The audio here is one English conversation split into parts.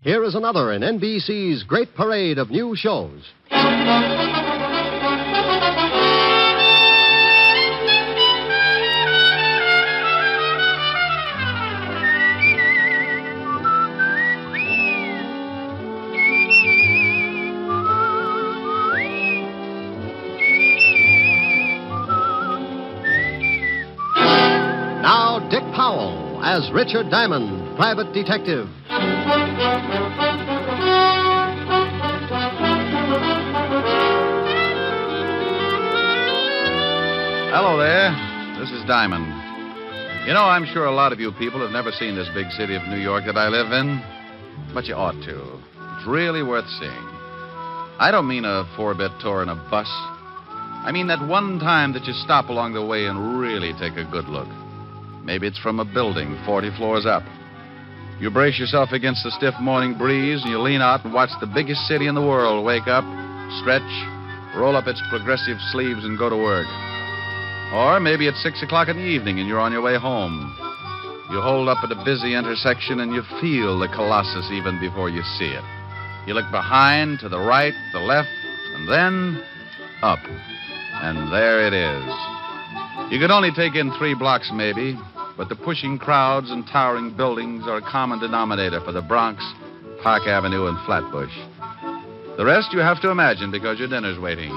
Here is another in NBC's great parade of new shows. Now, Dick Powell as Richard Diamond, private detective. Hello there. This is Diamond. You know, I'm sure a lot of you people have never seen this big city of New York that I live in, but you ought to. It's really worth seeing. I don't mean a 4-bit tour in a bus. I mean that one time that you stop along the way and really take a good look. Maybe it's from a building 40 floors up. You brace yourself against the stiff morning breeze and you lean out and watch the biggest city in the world wake up, stretch, roll up its progressive sleeves and go to work. Or maybe it's 6 o'clock in the evening and you're on your way home. You hold up at a busy intersection and you feel the Colossus even before you see it. You look behind, to the right, the left, and then up. And there it is. You could only take in 3 blocks maybe, but the pushing crowds and towering buildings are a common denominator for the Bronx, Park Avenue, and Flatbush. The rest you have to imagine because your dinner's waiting.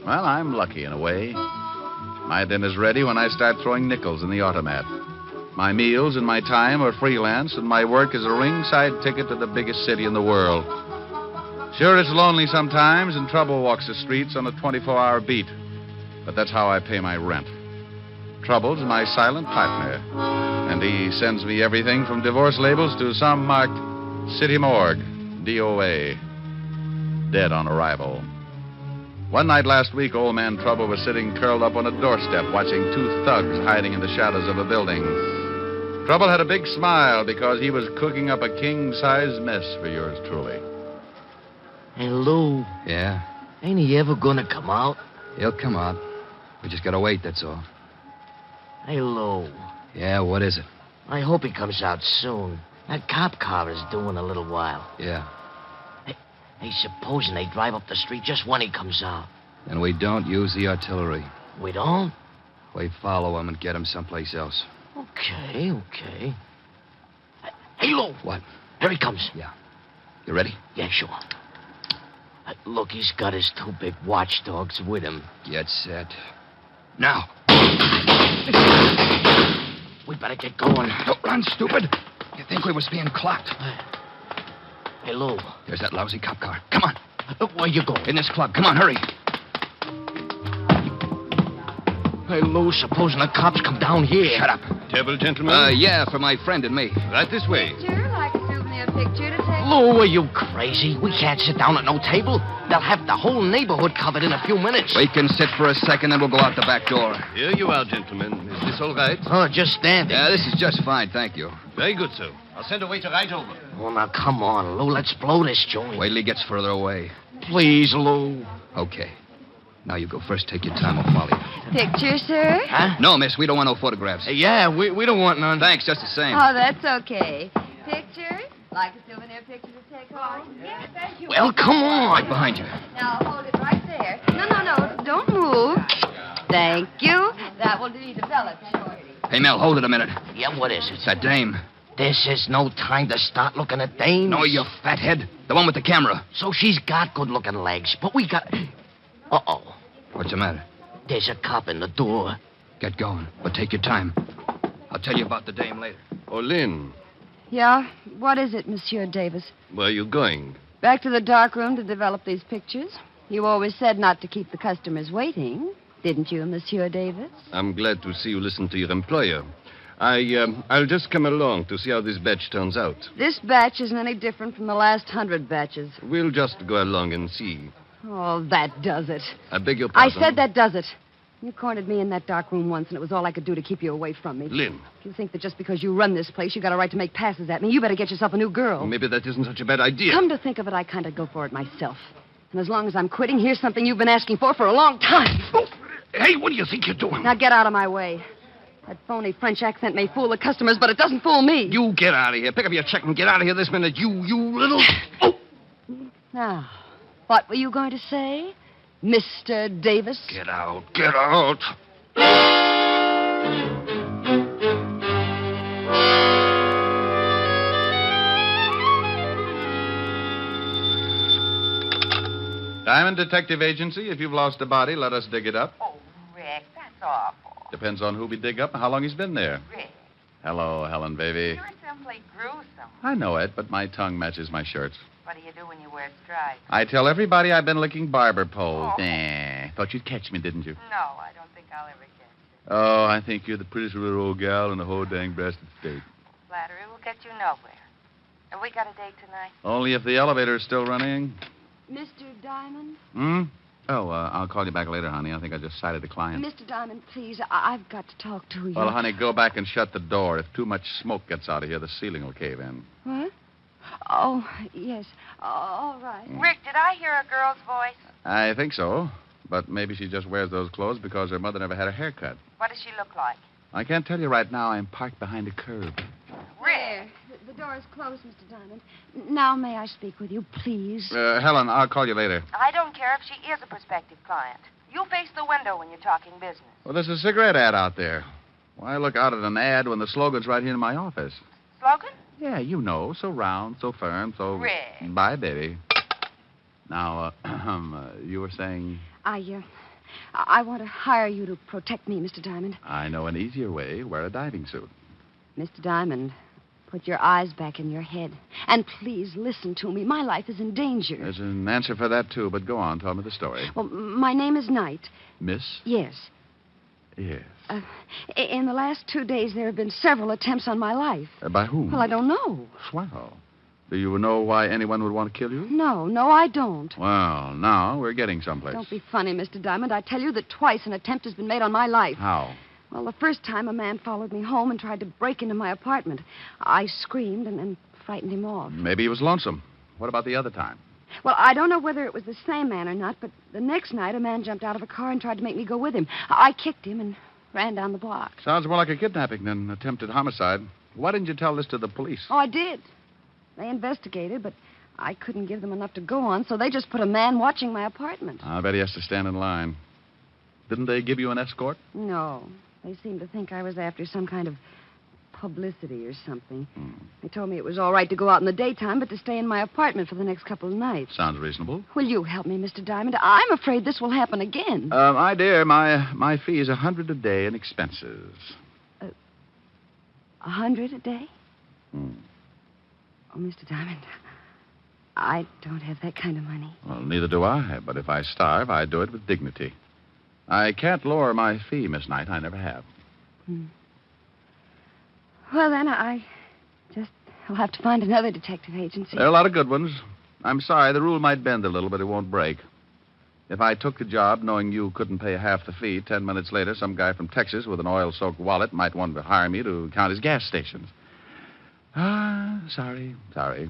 Well, I'm lucky in a way. My dinner's ready when I start throwing nickels in the automat. My meals and my time are freelance, and my work is a ringside ticket to the biggest city in the world. Sure, it's lonely sometimes, and trouble walks the streets on a 24-hour beat. But that's how I pay my rent. Trouble's my silent partner, and he sends me everything from divorce labels to some marked City Morgue, DOA, dead on arrival. One night last week, old man Trouble was sitting curled up on a doorstep watching 2 thugs hiding in the shadows of a building. Trouble had a big smile because he was cooking up a king-size mess for yours truly. Hey, Lou. Yeah? Ain't he ever gonna come out? He'll come out. We just gotta wait, that's all. Hey, Lou. Yeah, what is it? I hope he comes out soon. That cop car is due in a little while. Yeah. Hey, supposing they drive up the street just when he comes out. Then we don't use the artillery. We don't? We follow him and get him someplace else. Okay. Hey, Lou. What? Here he comes. Yeah. You ready? Yeah, sure. Look, he's got his 2 big watchdogs with him. Get set. Now. We better get going. Don't run, stupid. You think we was being clocked? Hey, Lou. There's that lousy cop car. Come on. Where you going? In this club. Come on, hurry. Hey, Lou, supposing the cops come down here. Shut up. Table, gentlemen? Yeah, for my friend and me. Right this way. Sure, like a souvenir picture to take. Lou, are you crazy? We can't sit down at no table. They'll have the whole neighborhood covered in a few minutes. We can sit for a second, then we'll go out the back door. Here you are, gentlemen. Is this all right? Oh, just standing. Yeah, this is just fine, thank you. Very good, sir. I'll send a waiter right over. Oh, now, come on, Lou. Let's blow this joint. Wait till he gets further away. Please, Lou. Okay. Now you go first. Take your time. I'll follow you. Picture, sir? Huh? No, miss. We don't want no photographs. Yeah, we don't want none. Thanks, just the same. Oh, that's okay. Picture? Like a souvenir picture to take home? Yes, thank you. Well, come on. Right behind you. Now, hold it right there. No. Don't move. Thank you. That will do you develop, Shorty. Hey, Mel, hold it a minute. Yeah, what is it? It's that dame. This is no time to start looking at dames. No, you fathead. The one with the camera. So she's got good-looking legs, but we got... Uh-oh. What's the matter? There's a cop in the door. Get going, but take your time. I'll tell you about the dame later. Oh, Lynn, Yeah? What is it, Monsieur Davis? where are you going? Back to the dark room to develop these pictures? You always said not to keep the customers waiting, didn't you, Monsieur Davis? I'm glad to see you listen to your employer. I'll just come along to see how this batch turns out. This batch isn't any different from the last 100 batches. We'll just go along and see. Oh, that does it. I beg your I pardon. said that does it. You cornered me in that dark room once, and it was all I could do to keep you away from me. Lynn, If you think that just because you run this place, you got a right to make passes at me, you better get yourself a new girl. maybe that isn't such a bad idea. Come to think of it, I kind of go for it myself. And as long as I'm quitting, here's something you've been asking for a long time. Hey, what do you think you're doing? Now get out of my way. That phony French accent may fool the customers, but it doesn't fool me. You get out of here. Pick up your check and get out of here this minute. You little... Oh! Now, what were you going to say, Mr. Davis? Get out. Get out. Diamond Detective Agency. If you've lost a body, let us dig it up. Oh, Rick, that's awful. Depends on who we dig up and how long he's been there. Rick, Hello, Helen, baby. you're simply gruesome. I know it, but my tongue matches my shirts. What do you do when you wear stripes? I tell everybody I've been licking barber poles. Oh. Nah. Thought you'd catch me, didn't you? No, I don't think I'll ever catch you. Oh, I think you're the prettiest little old gal in the whole dang breasted state. Flattery will get you nowhere. Have we got a date tonight? Only if the elevator's still running. Mr. Diamond? Hmm? Oh, I'll call you back later, honey. I think I just sighted a client. Mr. Diamond, please, I've got to talk to you. Well, honey, go back and shut the door. If too much smoke gets out of here, the ceiling will cave in. What? Oh, yes. All right. Rick, did I hear a girl's voice? I think so. But maybe she just wears those clothes because her mother never had a haircut. What does she look like? I can't tell you right now. I'm parked behind a curb. There. The door is closed, Mr. Diamond. Now may I speak with you, please? Helen, I'll call you later. I don't care if she is a prospective client. You face the window when you're talking business. Well, there's a cigarette ad out there. Why look out at an ad when the slogan's right here in my office? Slogan? Yeah, you know. So round, so firm, so... Rick. Bye, baby. Now, you were saying... I want to hire you to protect me, Mr. Diamond. I know an easier way. Wear a diving suit. Mr. Diamond, put your eyes back in your head. And please listen to me. My life is in danger. There's an answer for that, too, but go on. Tell me the story. Well, my name is Knight. Miss? Yes. Yes. In the last 2 days, there have been several attempts on my life. By whom? Well, I don't know. Swell. Do you know why anyone would want to kill you? No, I don't. Well, now we're getting someplace. Don't be funny, Mr. Diamond. I tell you that twice an attempt has been made on my life. How? Well, the first time a man followed me home and tried to break into my apartment. I screamed and then frightened him off. Maybe he was lonesome. What about the other time? Well, I don't know whether it was the same man or not, but the next night a man jumped out of a car and tried to make me go with him. I kicked him and ran down the block. Sounds more like a kidnapping than attempted homicide. Why didn't you tell this to the police? Oh, I did. They investigated, but I couldn't give them enough to go on, so they just put a man watching my apartment. I bet he has to stand in line. Didn't they give you an escort? No. They seemed to think I was after some kind of publicity or something. They told me it was all right to go out in the daytime, but to stay in my apartment for the next couple of nights. Sounds reasonable. Will you help me, Mr. Diamond? I'm afraid this will happen again. My dear, my fee is $100 a day in expenses. 100 a day? Oh, Mr. Diamond, I don't have that kind of money. Well, neither do I, but if I starve, I do it with dignity. I can't lower my fee, Miss Knight. I never have. Well, then, I'll have to find another detective agency. There are a lot of good ones. I'm sorry, the rule might bend a little, but it won't break. If I took the job knowing you couldn't pay half the fee, 10 minutes later, some guy from Texas with an oil-soaked wallet might want to hire me to count his gas stations. Sorry,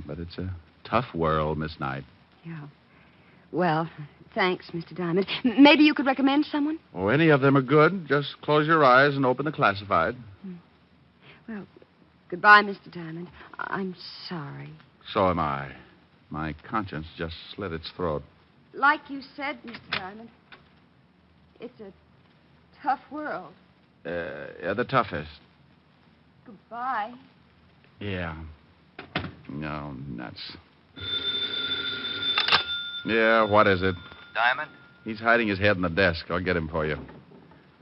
but it's a tough world, Miss Knight. Yeah. Well, thanks, Mr. Diamond. Maybe you could recommend someone? Oh, any of them are good. Just close your eyes and open the classified. Well, goodbye, Mr. Diamond. I'm sorry. So am I. My conscience just slit its throat. Like you said, Mr. Diamond, it's a tough world. The toughest. Goodbye. Yeah. No, nuts. Yeah, what is it? Diamond? He's hiding his head in the desk. I'll get him for you.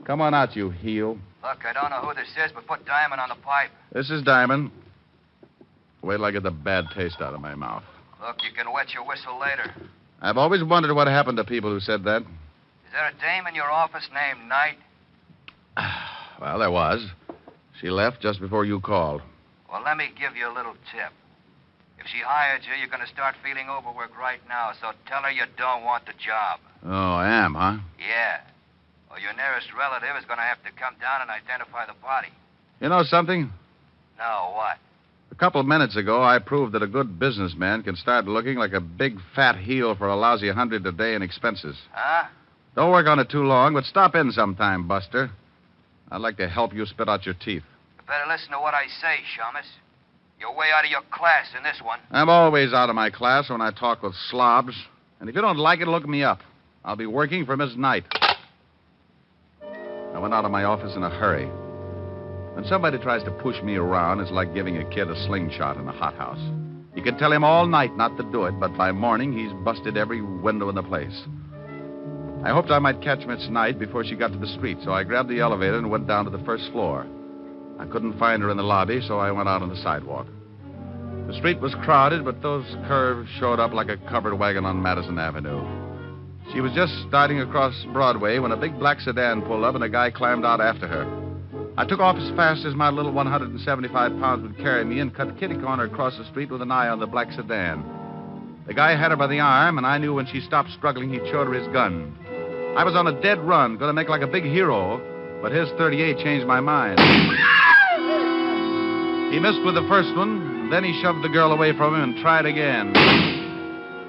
Come on out, you heel. Look, I don't know who this is, but put Diamond on the pipe. This is Diamond. Wait till I get the bad taste out of my mouth. Look, you can wet your whistle later. I've always wondered what happened to people who said that. Is there a dame in your office named Knight? Well, there was. She left just before you called. Well, let me give you a little tip. If she hired you, you're going to start feeling overworked right now, so tell her you don't want the job. Oh, I am, huh? Yeah. Or your nearest relative is going to have to come down and identify the body. You know something? No, what? A couple of minutes ago, I proved that a good businessman can start looking like a big fat heel for a lousy $100 a day in expenses. Huh? Don't work on it too long, but stop in sometime, Buster. I'd like to help you spit out your teeth. You better listen to what I say, Shamus. You're way out of your class in this one. I'm always out of my class when I talk with slobs. And if you don't like it, look me up. I'll be working for Miss Knight. I went out of my office in a hurry. When somebody tries to push me around, it's like giving a kid a slingshot in a hothouse. You can tell him all night not to do it, but by morning, he's busted every window in the place. I hoped I might catch Miss Knight before she got to the street, so I grabbed the elevator and went down to the first floor. I couldn't find her in the lobby, so I went out on the sidewalk. The street was crowded, but those curves showed up like a covered wagon on Madison Avenue. She was just starting across Broadway when a big black sedan pulled up and a guy climbed out after her. I took off as fast as my little 175 pounds would carry me and cut kitty corner across the street with an eye on the black sedan. The guy had her by the arm, and I knew when she stopped struggling, he'd showed her his gun. I was on a dead run, going to make like a big hero, but his .38 changed my mind. He missed with the first one, then he shoved the girl away from him and tried again.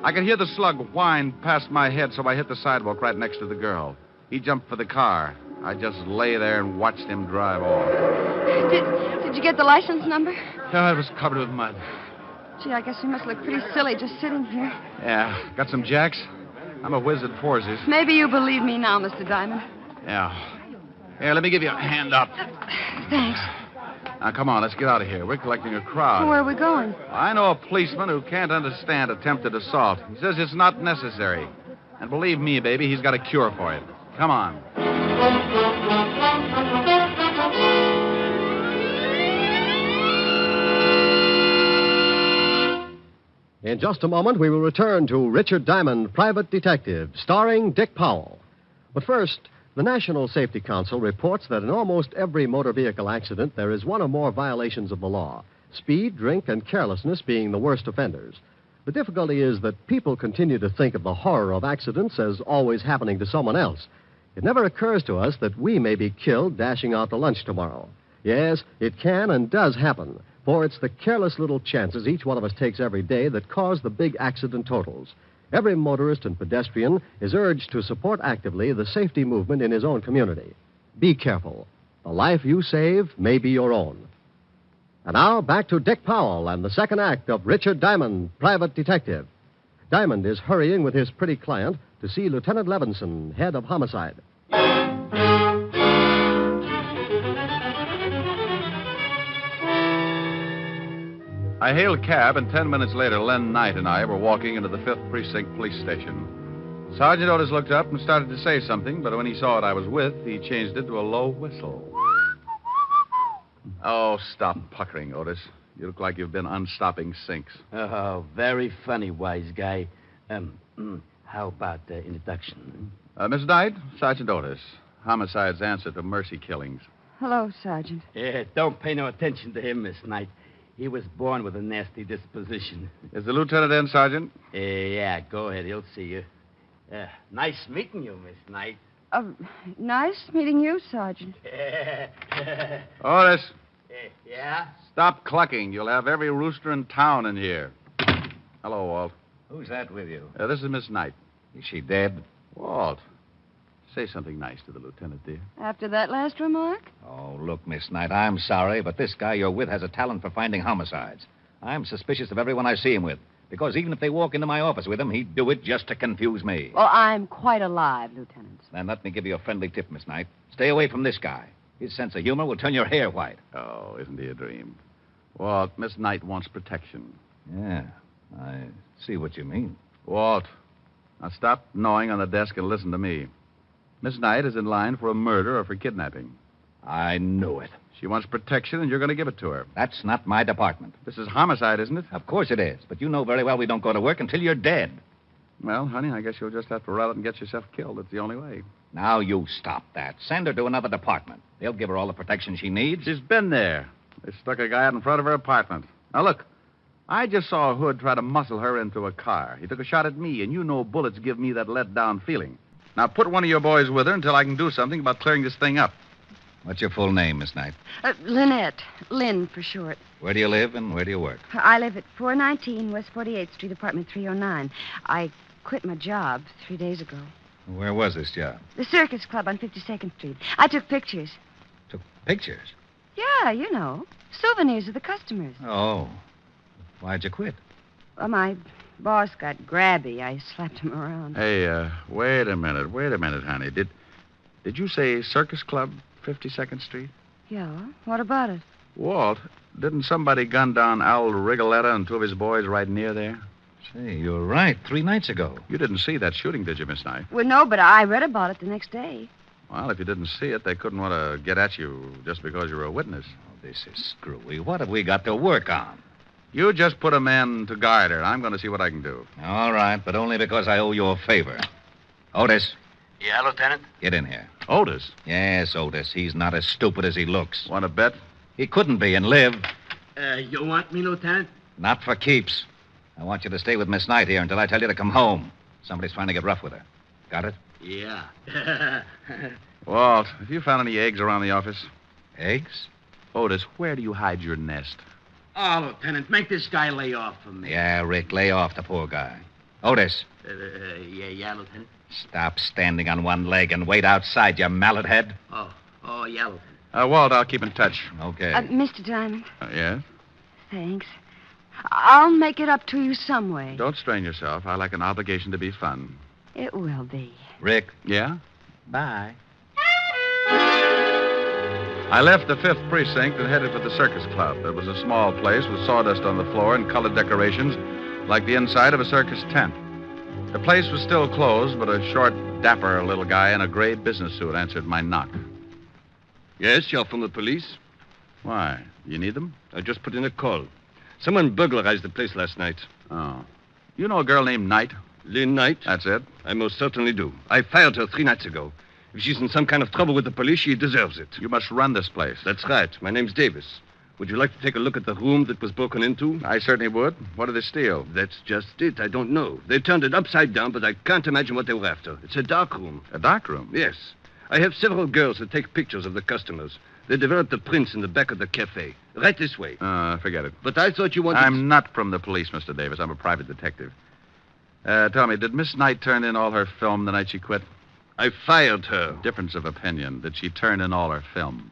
I could hear the slug whine past my head, so I hit the sidewalk right next to the girl. He jumped for the car. I just lay there and watched him drive off. Did you get the license number? Oh, it was covered with mud. Gee, I guess you must look pretty silly just sitting here. Yeah. Got some jacks? I'm a whiz at forces. Maybe you believe me now, Mr. Diamond. Yeah. Here, let me give you a hand up. Thanks. Now, come on, let's get out of here. We're collecting a crowd. Where are we going? I know a policeman who can't understand attempted assault. He says it's not necessary. And believe me, baby, he's got a cure for it. Come on. In just a moment, we will return to Richard Diamond, Private Detective, starring Dick Powell. But first, the National Safety Council reports that in almost every motor vehicle accident, there is one or more violations of the law, speed, drink, and carelessness being the worst offenders. The difficulty is that people continue to think of the horror of accidents as always happening to someone else. It never occurs to us that we may be killed dashing out to lunch tomorrow. Yes, it can and does happen, for it's the careless little chances each one of us takes every day that cause the big accident totals. Every motorist and pedestrian is urged to support actively the safety movement in his own community. Be careful. The life you save may be your own. And now, back to Dick Powell and the second act of Richard Diamond, Private Detective. Diamond is hurrying with his pretty client to see Lieutenant Levinson, head of homicide. I hailed a cab, and 10 minutes later, Lynn Knight and I were walking into the 5th Precinct Police Station. Sergeant Otis looked up and started to say something, but when he saw what I was with, he changed it to a low whistle. Oh, stop puckering, Otis. You look like you've been unstopping sinks. Oh, very funny, wise guy. How about the introduction? Miss Knight, Sergeant Otis. Homicide's answer to mercy killings. Hello, Sergeant. Yeah, don't pay no attention to him, Miss Knight. He was born with a nasty disposition. Is the lieutenant in, Sergeant? Yeah, go ahead. He'll see you. Nice meeting you, Miss Knight. Nice meeting you, Sergeant. Otis. Yeah? Stop clucking. You'll have every rooster in town in here. Hello, Walt. Who's that with you? This is Miss Knight. Is she dead? Walt, say something nice to the lieutenant, dear. After that last remark? Oh, look, Miss Knight, I'm sorry, but this guy you're with has a talent for finding homicides. I'm suspicious of everyone I see him with, because even if they walk into my office with him, he'd do it just to confuse me. Well, I'm quite alive, Lieutenant. Then let me give you a friendly tip, Miss Knight. Stay away from this guy. His sense of humor will turn your hair white. Oh, isn't he a dream? Walt, Miss Knight wants protection. Yeah, I see what you mean. Walt, now stop gnawing on the desk and listen to me. Miss Knight is in line for a murder or for kidnapping. I knew it. She wants protection, and you're going to give it to her. That's not my department. This is homicide, isn't it? Of course it is, but you know very well we don't go to work until you're dead. Well, honey, I guess you'll just have to run out and get yourself killed. It's the only way. Now you stop that. Send her to another department. They'll give her all the protection she needs. She's been there. They stuck a guy out in front of her apartment. Now, look, I just saw a hood try to muscle her into a car. He took a shot at me, and you know bullets give me that let-down feeling. Now, put one of your boys with her until I can do something about clearing this thing up. What's your full name, Miss Knight? Lynette. Lynn, for short. Where do you live and where do you work? I live at 419 West 48th Street, apartment 309. I quit my job 3 days ago. Where was this job? The Circus Club on 52nd Street. I took pictures. Pictures? Yeah, you know. Souvenirs of the customers. Oh. Why'd you quit? Well, my boss got grabby. I slapped him around. Hey, wait a minute, honey. Did you say Circus Club, 52nd Street? Yeah? What about it? Walt, didn't somebody gun down Al Rigoletta and two of his boys right near there? Say, you're right. 3 nights ago. You didn't see that shooting, did you, Miss Knight? Well, no, but I read about it the next day. Well, if you didn't see it, they couldn't want to get at you just because you were a witness. Oh, this is screwy. What have we got to work on? You just put a man to guide her. I'm going to see what I can do. All right, but only because I owe you a favor. Otis, Yeah, Lieutenant? get in here. Otis, Yes, Otis. He's not as stupid as he looks. want to bet? He couldn't be and live. You want me, Lieutenant? Not for keeps. I want you to stay with Miss Knight here until I tell you to come home. Somebody's trying to get rough with her. Got it? Yeah. Walt, have you found any eggs around the office? Eggs? Otis, where do you hide your nest? Oh, Lieutenant, make this guy lay off for me. Yeah, Rick, lay off the poor guy. Otis, Yeah, Lieutenant. stop standing on one leg and wait outside, you mallet head. Oh, yeah, Lieutenant. Walt, I'll keep in touch. Okay. Mr. Diamond, Yes? thanks. I'll make it up to you some way. Don't strain yourself. I like an obligation to be fun. It will be. Rick, Yeah? bye. I left the 5th Precinct and headed for the Circus Club. It was a small place with sawdust on the floor and colored decorations like the inside of a circus tent. The place was still closed, but a short, dapper little guy in a gray business suit answered my knock. Yes, you're from the police? Why? You need them? I just put in a call. Someone burglarized the place last night. Oh. You know a girl named Knight? Lynn Knight? That's it. I most certainly do. I fired her 3 nights ago. If she's in some kind of trouble with the police, she deserves it. You must run this place. That's right. My name's Davis. Would you like to take a look at the room that was broken into? I certainly would. What did they steal? That's just it. I don't know. They turned it upside down, but I can't imagine what they were after. It's a dark room. A dark room? Yes. I have several girls that take pictures of the customers. They developed the prints in the back of the cafe. Right this way. Forget it. But I thought you wanted... I'm not from the police, Mr. Davis. I'm a private detective. Tell me, did Miss Knight turn in all her film the night she quit? I fired her. Difference of opinion. Did she turn in all her film?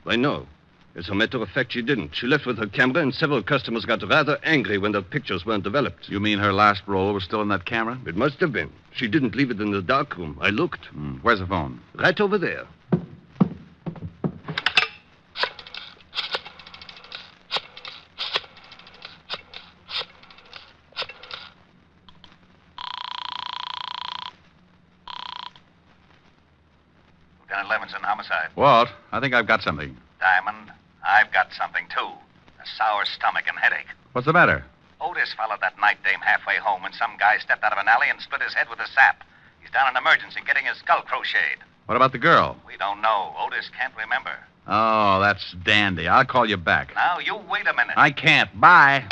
I know. As a matter of fact, she didn't. She left with her camera, and several customers got rather angry when their pictures weren't developed. You mean her last roll was still in that camera? It must have been. She didn't leave it in the dark room. I looked. Where's the phone? Right over there. Lieutenant Levinson, homicide. Walt, I think I've got something. Diamond, I've got something, too. A sour stomach and headache. What's the matter? Otis followed that night dame halfway home when some guy stepped out of an alley and split his head with a sap. He's down in emergency getting his skull crocheted. What about the girl? We don't know. Otis can't remember. Oh, that's dandy. I'll call you back. Now, you wait a minute. I can't. Bye.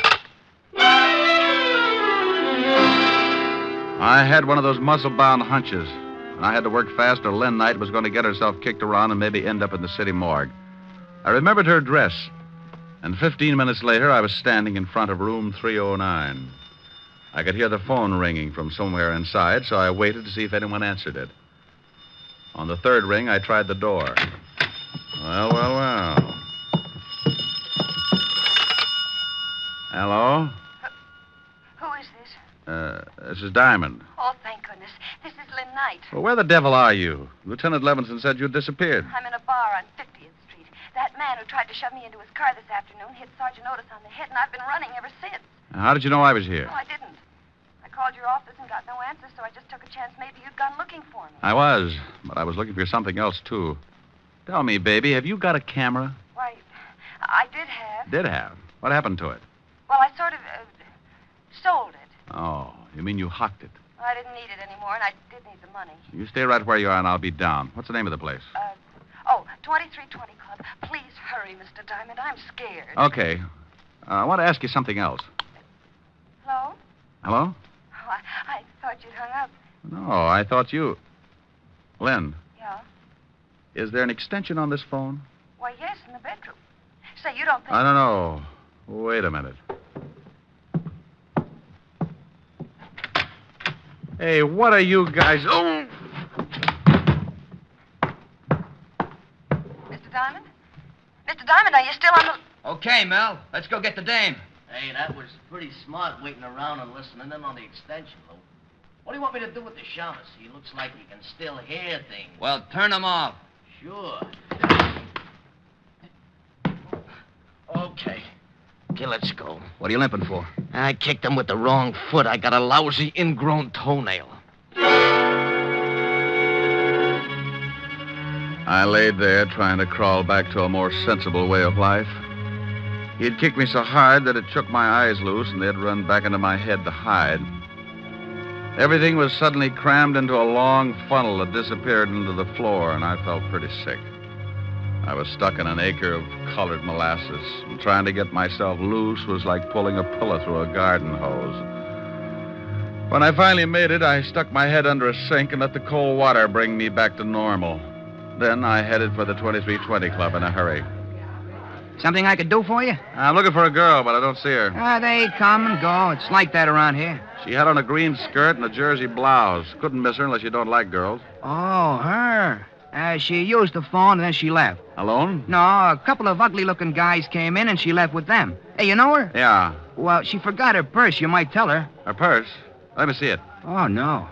I had one of those muscle-bound hunches. And I had to work fast or Lynn Knight was going to get herself kicked around and maybe end up in the city morgue. I remembered her dress. And 15 minutes later, I was standing in front of room 309. I could hear the phone ringing from somewhere inside, so I waited to see if anyone answered it. On the 3rd ring, I tried the door. Well. Hello? Who is this? This is Diamond. Oh, thank goodness. This is Lynn Knight. Well, where the devil are you? Lieutenant Levinson said you'd disappeared. I'm in a bar on 50th Street. That man who tried to shove me into his car this afternoon hit Sergeant Otis on the head, and I've been running ever since. How did you know I was here? No, I didn't. I called your office and got no answer, so I just took a chance maybe you'd gone looking for me. I was, but I was looking for something else, too. Tell me, baby, have you got a camera? Why, I did have. Did have. What happened to it? Well, I sort of sold it. Oh, you mean you hocked it? Well, I didn't need it anymore, and I did need the money. You stay right where you are, and I'll be down. What's the name of the place? 2320 Club. Please hurry, Mr. Diamond. I'm scared. Okay. I want to ask you something else. Hello? Hello? Oh, I thought you'd hung up. No, I thought you... Lynn, Yeah? is there an extension on this phone? Why, yes, in the bedroom. Say, you don't think... I don't know. Wait a minute. Hey, what are you guys... Oh! Mr. Diamond? Are you still on the... Okay, Mel. Let's go get the dame. Hey, that was pretty smart waiting around and listening in on the extension, Lou. What do you want me to do with the shamus? He looks like he can still hear things. Well, turn them off. Sure. Okay. Okay, let's go. What are you limping for? I kicked him with the wrong foot. I got a lousy ingrown toenail. I laid there trying to crawl back to a more sensible way of life. He'd kicked me so hard that it shook my eyes loose and they'd run back into my head to hide. Everything was suddenly crammed into a long funnel that disappeared into the floor, and I felt pretty sick. I was stuck in an acre of colored molasses, and trying to get myself loose was like pulling a pillow through a garden hose. When I finally made it, I stuck my head under a sink and let the cold water bring me back to normal. Then I headed for the 2320 Club in a hurry. Something I could do for you? I'm looking for a girl, but I don't see her. They come and go. It's like that around here. She had on a green skirt and a jersey blouse. Couldn't miss her unless you don't like girls. Oh, her. She used the phone and then she left. Alone? No, a couple of ugly-looking guys came in and she left with them. Hey, you know her? Yeah. Well, she forgot her purse. You might tell her. Her purse? Let me see it. Oh, no.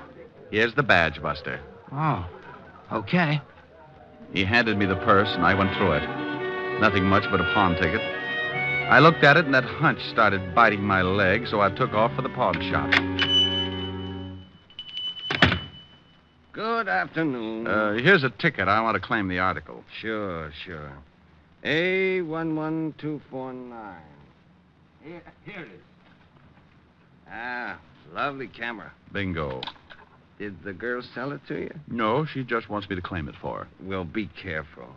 Here's the badge, Buster. Oh, okay. He handed me the purse, and I went through it. Nothing much but a pawn ticket. I looked at it, and that hunch started biting my leg, so I took off for the pawn shop. Good afternoon. Here's a ticket. I want to claim the article. Sure. A11249. Here it is. Ah, lovely camera. Bingo. Did the girl sell it to you? No, she just wants me to claim it for her. Well, be careful.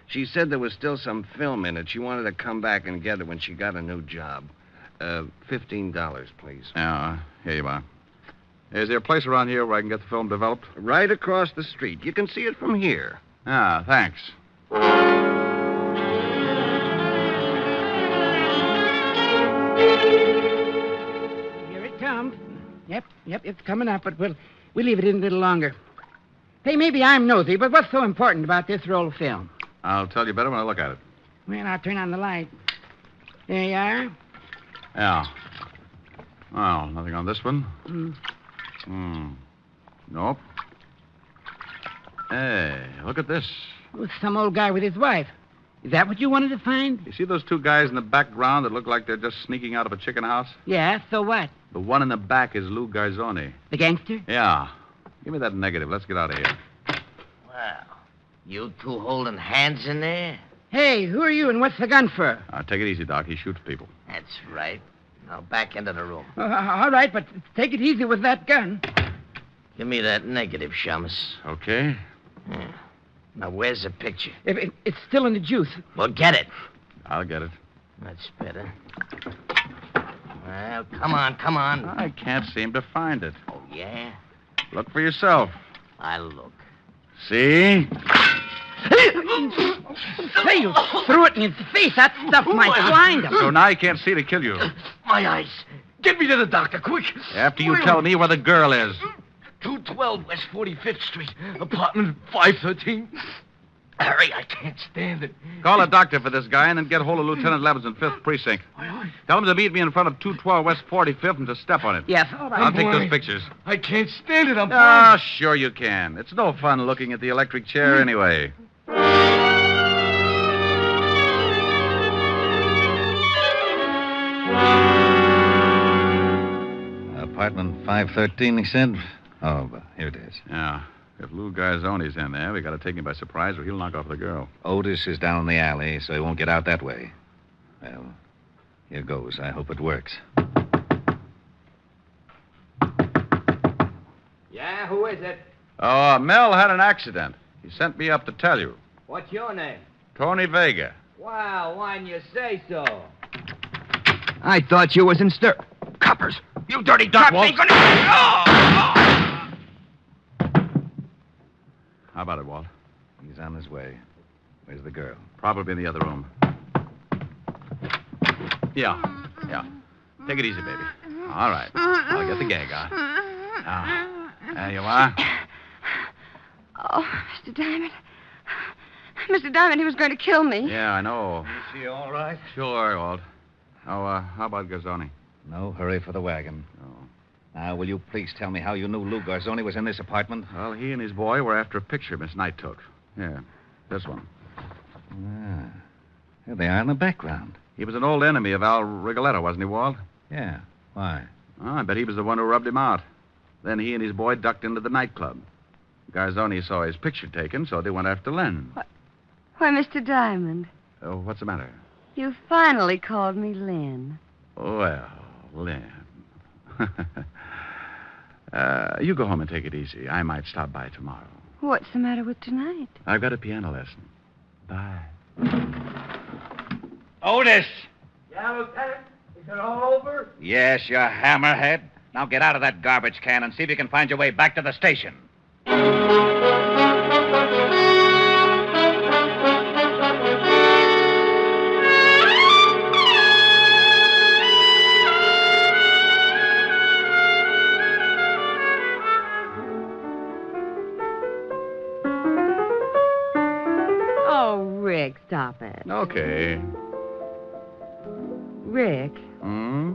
She said there was still some film in it. She wanted to come back and get it when she got a new job. $15, please. Yeah, here you are. Is there a place around here where I can get the film developed? Right across the street. You can see it from here. Ah, thanks. Here it comes. Yep, it's coming up, but we'll leave it in a little longer. Hey, maybe I'm nosy, but what's so important about this roll of film? I'll tell you better when I look at it. Well, I'll turn on the light. There you are. Yeah. Well, nothing on this one. Nope. Hey, look at this. Oh, some old guy with his wife. Is that what you wanted to find? You see those two guys in the background that look like they're just sneaking out of a chicken house? Yeah, so what? The one in the back is Lou Garzoni. The gangster? Yeah. Give me that negative. Let's get out of here. Well, you two holding hands in there? Hey, who are you and what's the gun for? Take it easy, Doc. He shoots people. That's right. Now back into the room. All right, but take it easy with that gun. Give me that negative, Shamus. Okay. Yeah. Now, where's the picture? It's still in the juice. Well, get it. I'll get it. That's better. Well, come on. I can't seem to find it. Oh, yeah? Look for yourself. I'll look. See? Say, you threw it in his face. That stuff might blind him. So now you can't see to kill you. My eyes. Get me to the doctor, quick. After you tell me where the girl is. 212 West 45th Street, apartment 513. Hurry, I can't stand it. Call a doctor for this guy and then get hold of Lieutenant Levinson, 5th Precinct. Tell him to meet me in front of 212 West 45th and to step on it. Yes, all right. I'll take those pictures. I can't stand it, I'm Ah, sure you can. It's no fun looking at the electric chair anyway. Apartment 513, he said? Oh, here it is. Yeah. If Lou Garzoni's in there, we got to take him by surprise or he'll knock off the girl. Otis is down in the alley, so he won't get out that way. Well, here goes. I hope it works. Yeah, who is it? Oh, Mel had an accident. He sent me up to tell you. What's your name? Tony Vega. Well, why didn't you say so? I thought you was in stir... Coppers! You dirty cops ain't gonna... How about it, Walt? He's on his way. Where's the girl? Probably in the other room. Yeah. Take it easy, baby. All right. I'll get the gag on. Now, there you are. Oh, Mr. Diamond. Mr. Diamond, he was going to kill me. Yeah, I know. Is he all right? Sure, Walt. Oh, how about Garzoni? No hurry for the wagon. Oh. Now, will you please tell me how you knew Lou Garzoni was in this apartment? Well, he and his boy were after a picture Miss Knight took. Yeah, this one. Ah. There they are in the background. He was an old enemy of Al Rigoletto, wasn't he, Walt? Yeah. Why? Oh, I bet he was the one who rubbed him out. Then he and his boy ducked into the nightclub. Garzoni saw his picture taken, so they went after Lynn. Why, Mr. Diamond, Oh, what's the matter? you finally called me Lynn. Well, Lynn. You go home and take it easy. I might stop by tomorrow. What's the matter with tonight? I've got a piano lesson. Bye. Otis! Yeah, Lieutenant? Is it all over? Yes, you hammerhead. Now get out of that garbage can and see if you can find your way back to the station. Oh, Rick, stop it. Okay. Rick, Hmm?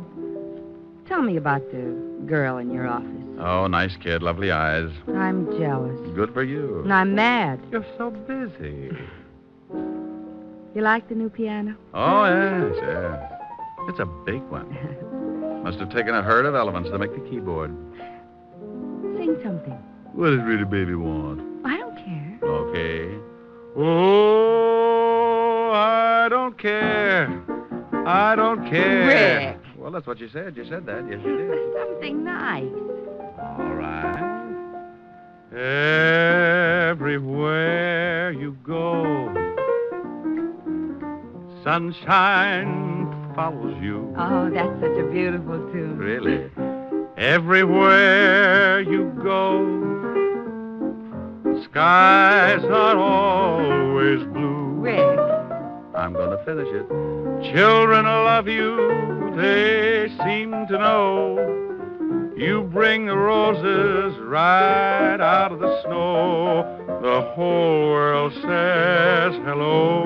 tell me about the girl in your office. Oh, nice kid, lovely eyes. I'm jealous. Good for you. And I'm mad. You're so busy. You like the new piano? Oh, yes, yes. It's a big one. Must have taken a herd of elephants to make the keyboard. Sing something. What does really baby want? I don't care. Okay. Oh, I don't care. I don't care. Rick. Well, that's what you said. You said that. Yes, you did. Something nice. All right. Everywhere you go, sunshine follows you. Oh, that's such a beautiful tune. Really? Everywhere you go, skies are always blue. Rick. I'm going to finish it. Children love you, they seem to know. You bring the roses right out of the snow. The whole world says hello.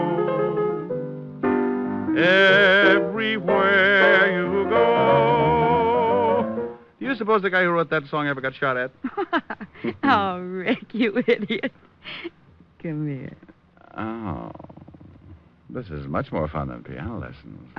Everywhere you go. Do you suppose the guy who wrote that song ever got shot at? Oh, Rick, you idiot. Come here. Oh. This is much more fun than piano lessons.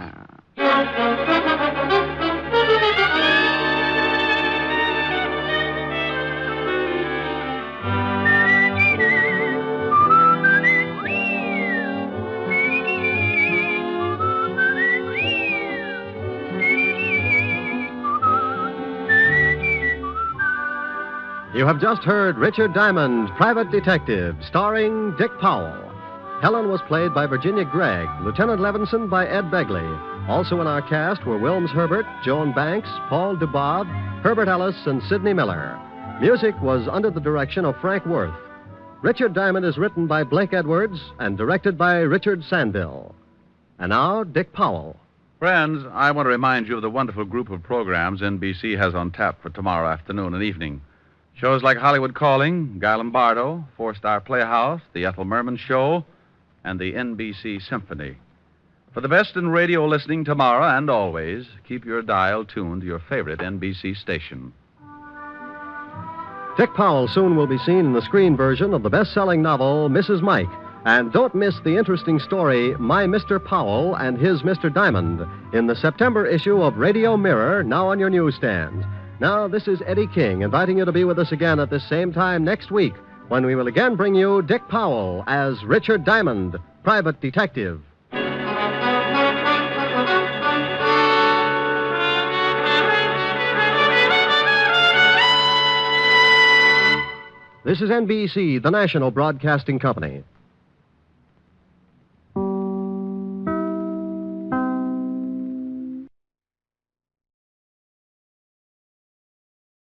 You have just heard Richard Diamond, Private Detective, starring Dick Powell. Helen was played by Virginia Gregg, Lieutenant Levinson by Ed Begley. Also in our cast were Wilms Herbert, Joan Banks, Paul DuBois, Herbert Ellis, and Sidney Miller. Music was under the direction of Frank Worth. Richard Diamond is written by Blake Edwards and directed by Richard Sandville. And now, Dick Powell. Friends, I want to remind you of the wonderful group of programs NBC has on tap for tomorrow afternoon and evening. Shows like Hollywood Calling, Guy Lombardo, Four-Star Playhouse, The Ethel Merman Show, and the NBC Symphony. For the best in radio listening tomorrow and always, keep your dial tuned to your favorite NBC station. Dick Powell soon will be seen in the screen version of the best-selling novel, Mrs. Mike. And don't miss the interesting story, My Mr. Powell and His Mr. Diamond, in the September issue of Radio Mirror, now on your newsstands. Now, this is Eddie King, inviting you to be with us again at this same time next week, when we will again bring you Dick Powell as Richard Diamond, Private Detective. This is NBC, the national broadcasting company.